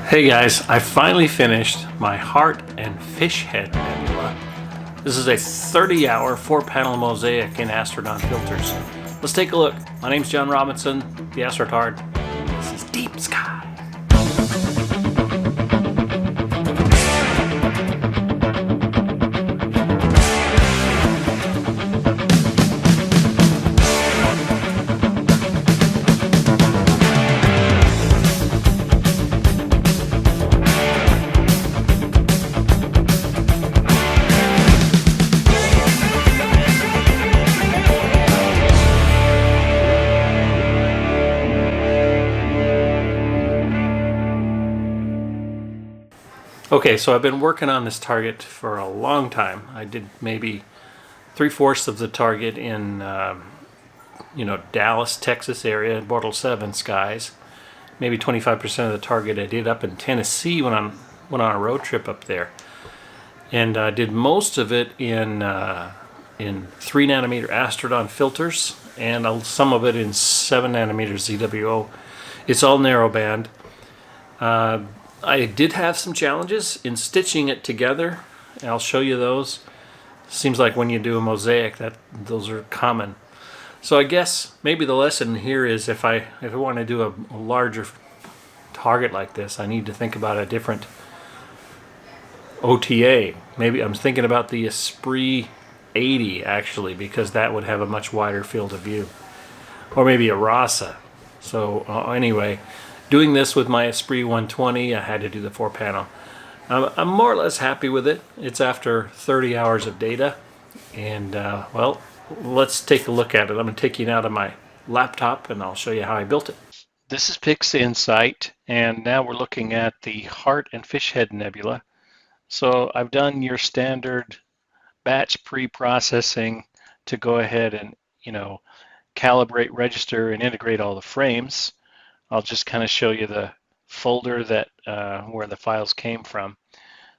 Hey guys, I finally finished my Heart and Fishhead Nebula. This is a 30-hour 4-panel mosaic in Astrodon filters. Let's take a look. My name's John Robinson, the Astrotard. This is Deep Sky. Okay, so I've been working on this target for a long time. I did maybe 3/4 of the target in, Dallas, Texas area, Bortle 7 skies. Maybe 25% of the target I did up in Tennessee when I went on a road trip up there, and I did most of it in 3 nanometer Astrodon filters, and some of it in 7 nanometer ZWO. It's all narrowband. I did have some challenges in stitching it together. I'll show you those. Seems like when you do a mosaic that those are common. So I guess maybe the lesson here is if I want to do a larger target like this, I need to think about a different OTA. Maybe I'm thinking about the Esprit 80 actually, because that would have a much wider field of view. Or maybe a Rasa. So anyway, doing this with my Esprit 120, I had to do the 4-panel. I'm more or less happy with it. It's after 30 hours of data, and well, let's take a look at it. I'm going to take you out of my laptop and I'll show you how I built it. This is PixInsight, and now we're looking at the Heart and Fishhead Nebula. So I've done your standard batch pre-processing to go ahead and, calibrate, register, and integrate all the frames. I'll just kind of show you the folder that where the files came from.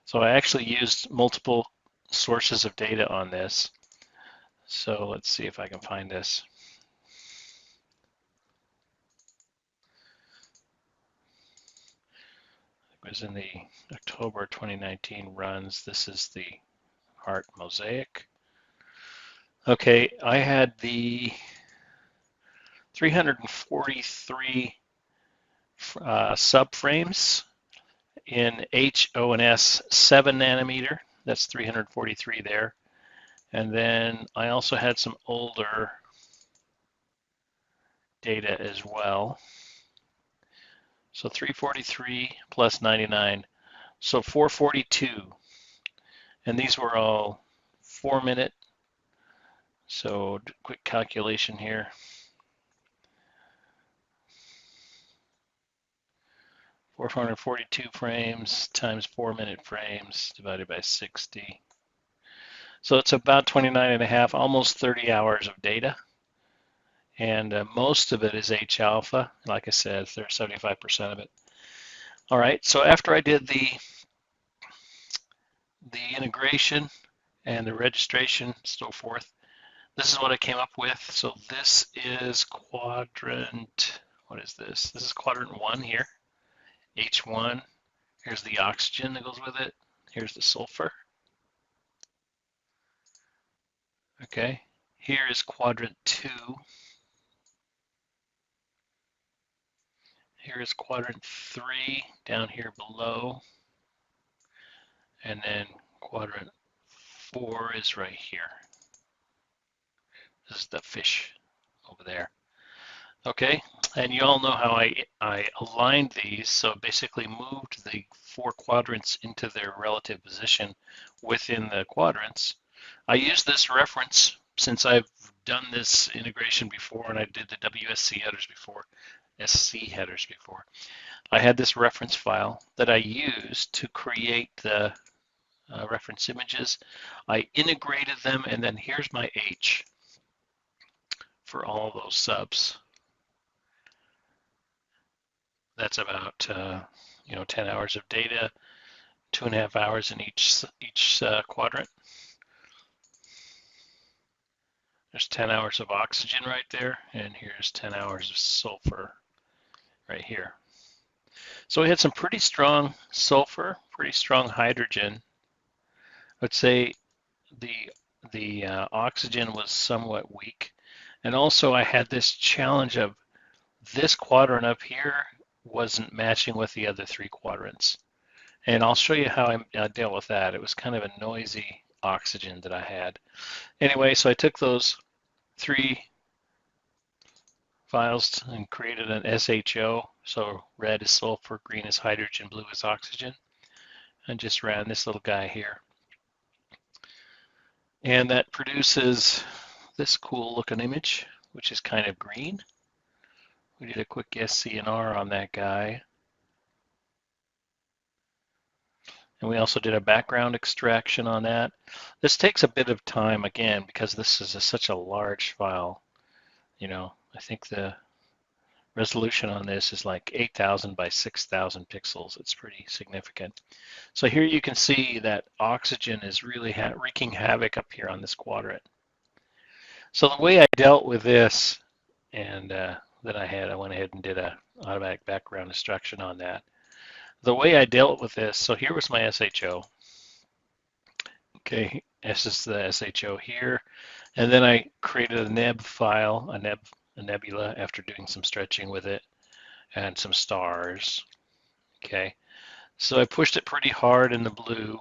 So I actually used multiple sources of data on this. So let's see if I can find this. It was in the October 2019 runs. This is the Heart Mosaic. Okay, I had the 343 subframes in HONS 7 nanometer. That's 343 there. And then I also had some older data as well. So 343 plus 99, so 442. And these were all 4-minute. So quick calculation here. 442 frames times 4-minute frames divided by 60. So it's about 29.5, almost 30 hours of data. And most of it is H alpha. Like I said, there's 75% of it. All right, so after I did the integration and the registration, so forth, this is what I came up with. So this is quadrant, what is this? This is quadrant 1 here, H1. Here's the oxygen that goes with it. Here's the sulfur. Okay, here is quadrant 2. Here is quadrant 3 down here below. And then quadrant 4 is right here. This is the fish over there. Okay, and you all know how I aligned these. So basically moved the 4 quadrants into their relative position within the quadrants. I use this reference since I've done this integration before, and I did the WSC headers before, SC headers before. I had this reference file that I used to create the reference images. I integrated them, and then here's my H for all those subs. That's about 10 hours of data, 2.5 hours in each quadrant. There's 10 hours of oxygen right there, and here's 10 hours of sulfur. right here. So we had some pretty strong sulfur, pretty strong hydrogen. I would say the oxygen was somewhat weak. And also I had this challenge of this quadrant up here wasn't matching with the other three quadrants. And I'll show you how I dealt with that. It was kind of a noisy oxygen that I had. Anyway, so I took those three files and created an SHO. So red is sulfur, green is hydrogen, blue is oxygen. And just ran this little guy here. And that produces this cool looking image, which is kind of green. We did a quick SCNR on that guy. And we also did a background extraction on that. This takes a bit of time again because this is such a large file. You know, I think the resolution on this is like 8,000 by 6,000 pixels. It's pretty significant. So here you can see that oxygen is really wreaking havoc up here on this quadrant. So the way I dealt with this, and that I went ahead and did a automatic background extraction on that. The way I dealt with this, so here was my SHO. Okay, this is the SHO here. And then I created a neb file, a nebula after doing some stretching with it and some stars. Okay, so I pushed it pretty hard in the blue,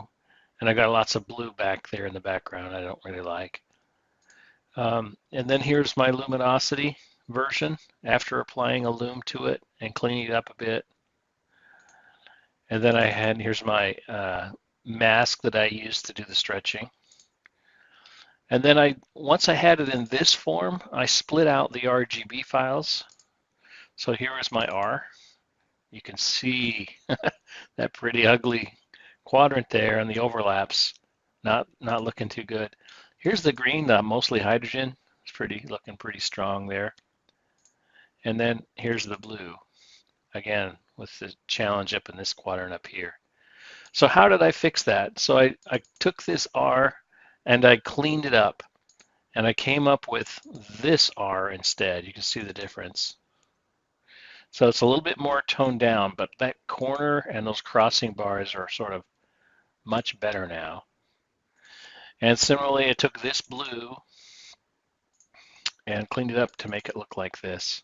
and I got lots of blue back there in the background I don't really like. And then here's my luminosity version after applying a lume to it and cleaning it up a bit. And then here's my mask that I used to do the stretching. And then once I had it in this form, I split out the RGB files. So here is my R. You can see that pretty ugly quadrant there and the overlaps, not looking too good. Here's the green, mostly hydrogen. It's looking pretty strong there. And then here's the blue, again, with the challenge up in this quadrant up here. So how did I fix that? So I took this R and I cleaned it up, and I came up with this R instead. You can see the difference. So it's a little bit more toned down, but that corner and those crossing bars are sort of much better now. And similarly, I took this blue and cleaned it up to make it look like this.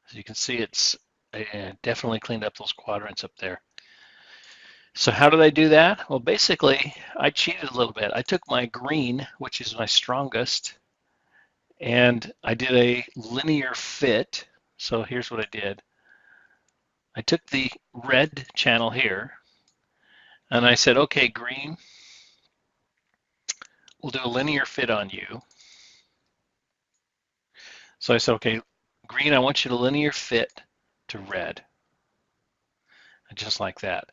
As you can see, I definitely cleaned up those quadrants up there. So how did I do that? Well, basically, I cheated a little bit. I took my green, which is my strongest, and I did a linear fit. So here's what I did. I took the red channel here, and I said, okay, green, we'll do a linear fit on you. So I said, okay, green, I want you to linear fit to red, just like that.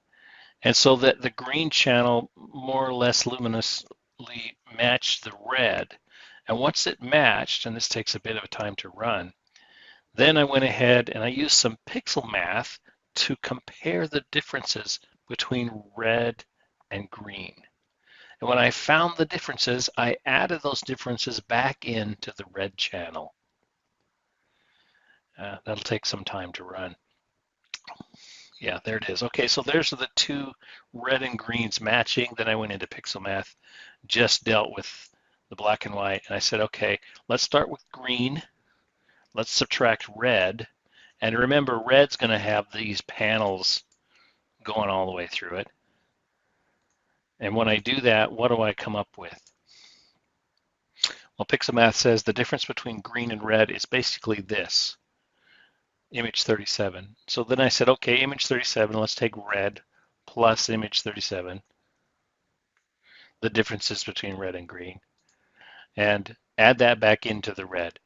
And so that the green channel more or less luminously matched the red. And once it matched, and this takes a bit of a time to run, then I went ahead and I used some pixel math to compare the differences between red and green. And when I found the differences, I added those differences back into the red channel. That'll take some time to run. Yeah, there it is. Okay, so there's the two red and greens matching. Then I went into pixel math, just dealt with the black and white. And I said, okay, let's start with green. Let's subtract red. And remember, red's going to have these panels going all the way through it. And when I do that, what do I come up with? Well, pixel math says the difference between green and red is basically this. Image 37. So then I said, okay, image 37, let's take red plus image 37, the differences between red and green, and add that back into the red.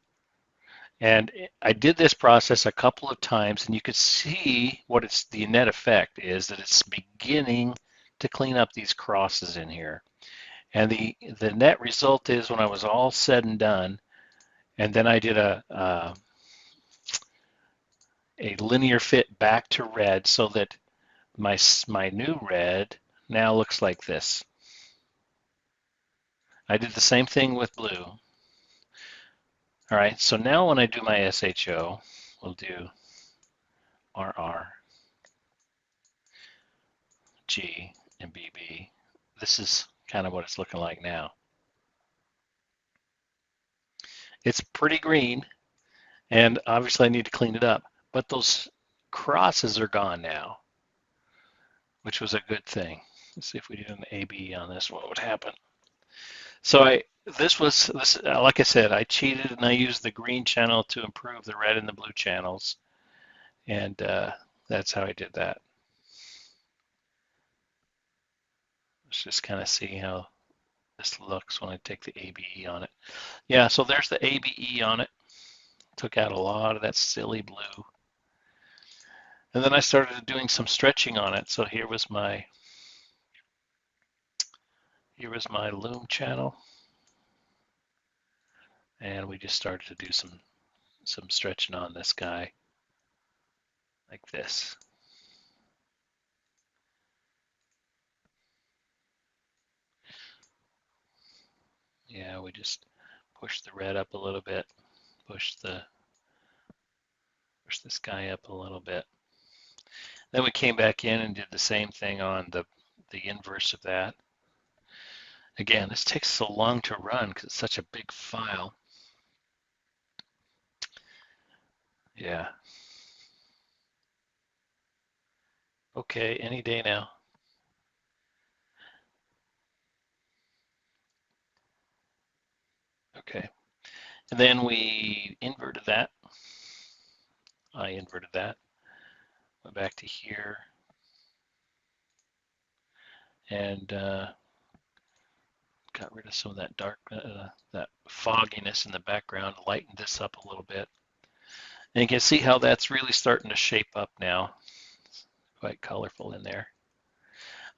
And I did this process a couple of times, and you could see what the net effect is, that it's beginning to clean up these crosses in here. And the net result is, when I was all said and done, and then I did a linear fit back to red, so that my new red now looks like this. I did the same thing with blue. All All right, so now when I do my SHO, we'll do RR, G, and BB. This is kind of what it's looking like now. It's pretty green, and obviously I need to clean it up, but those crosses are gone now, which was a good thing. Let's see if we did an AB on this, what would happen? So like I said, I cheated and I used the green channel to improve the red and the blue channels, and that's how I did that. Let's just kind of see how this looks when I take the ABE on it. Yeah, so there's the ABE on it. Took out a lot of that silly blue. And then I started doing some stretching on it. So here was my loom channel. And we just started to do some stretching on this guy like this. Yeah, we just push the red up a little bit, push this guy up a little bit. Then we came back in and did the same thing on the inverse of that. Again, this takes so long to run because it's such a big file. Yeah. Okay, any day now. Okay. And then we inverted that. I inverted that. Went back to here. And got rid of some of that dark, that fogginess in the background, lightened this up a little bit. And you can see how that's really starting to shape up now. It's quite colorful in there.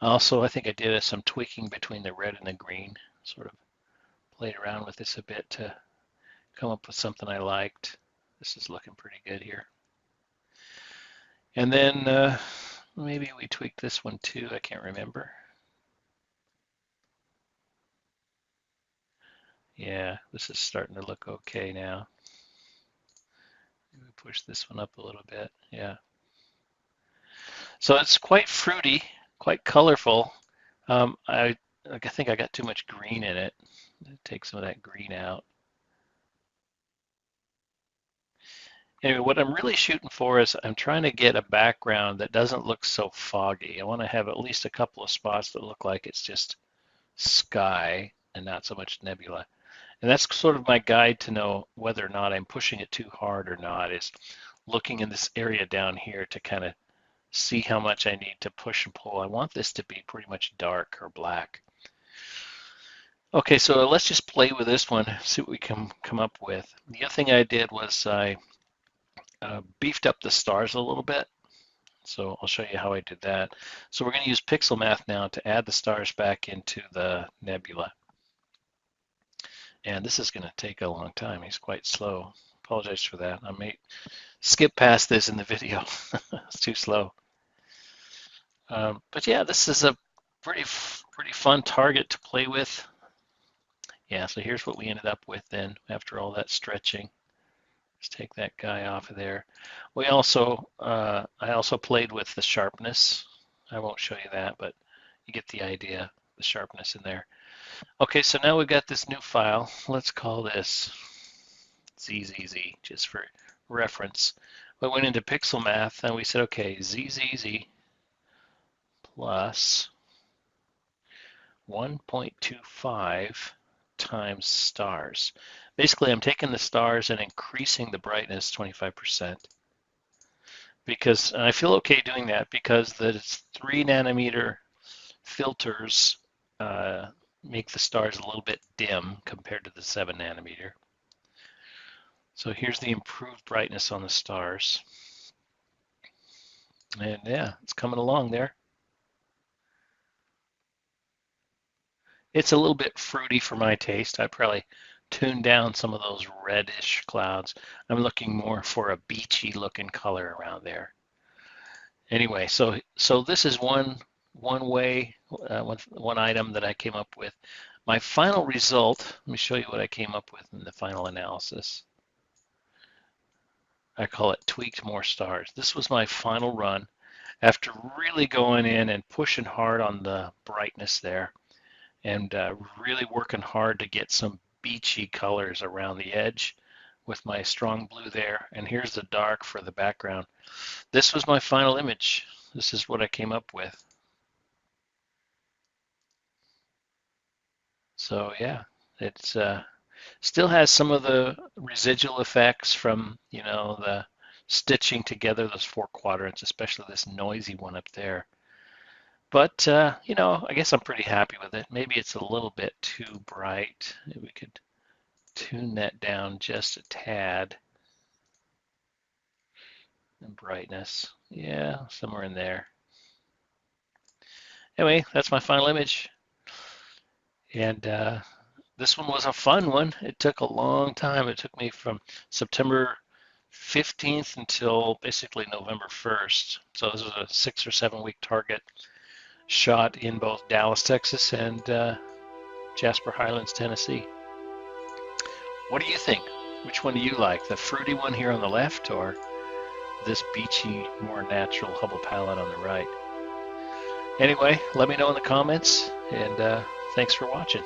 Also, I think I did some tweaking between the red and the green, sort of played around with this a bit to come up with something I liked. This is looking pretty good here. And then maybe we tweaked this one too, I can't remember. Yeah, this is starting to look okay now. Maybe push this one up a little bit, yeah. So it's quite fruity, quite colorful. I think I got too much green in it. Take some of that green out. Anyway, what I'm really shooting for is I'm trying to get a background that doesn't look so foggy. I want to have at least a couple of spots that look like it's just sky and not so much nebula. And that's sort of my guide to know whether or not I'm pushing it too hard or not, is looking in this area down here to kind of see how much I need to push and pull. I want this to be pretty much dark or black. Okay, so let's just play with this one, see what we can come up with. The other thing I did was I beefed up the stars a little bit. So I'll show you how I did that. So we're going to use pixel math now to add the stars back into the nebula. And this is going to take a long time. He's quite slow. Apologize for that. I may skip past this in the video. It's too slow. But yeah, this is a pretty fun target to play with. Yeah, so here's what we ended up with then after all that stretching. Let's take that guy off of there. We also, I also played with the sharpness. I won't show you that, but you get the idea, the sharpness in there. Okay, so now we've got this new file. Let's call this ZZZ, just for reference. We went into pixel math and we said, okay, ZZZ plus 1.25 times stars. Basically, I'm taking the stars and increasing the brightness 25%. Because, and I feel okay doing that because the 3 nanometer filters make the stars a little bit dim compared to the 7 nanometer. So here's the improved brightness on the stars. And yeah, it's coming along there. It's a little bit fruity for my taste. I probably tune down some of those reddish clouds. I'm looking more for a beachy looking color around there. Anyway, so this is one way, one item that I came up with. My final result, let me show you what I came up with in the final analysis. I call it tweaked more stars. This was my final run after really going in and pushing hard on the brightness there, and really working hard to get some beachy colors around the edge with my strong blue there. And here's the dark for the background. This was my final image. This is what I came up with. So yeah, it's still has some of the residual effects from, the stitching together those four quadrants, especially this noisy one up there. But, I guess I'm pretty happy with it. Maybe it's a little bit too bright. Maybe we could tune that down just a tad in brightness. Yeah, somewhere in there. Anyway, that's my final image. And this one was a fun one. It took a long time. It took me from September 15th until basically November 1st. So this was a 6 or 7 week target shot in both Dallas, Texas and Jasper Highlands, Tennessee. What do you think? Which one do you like? The fruity one here on the left or this beachy, more natural Hubble palette on the right? Anyway, let me know in the comments, and thanks for watching.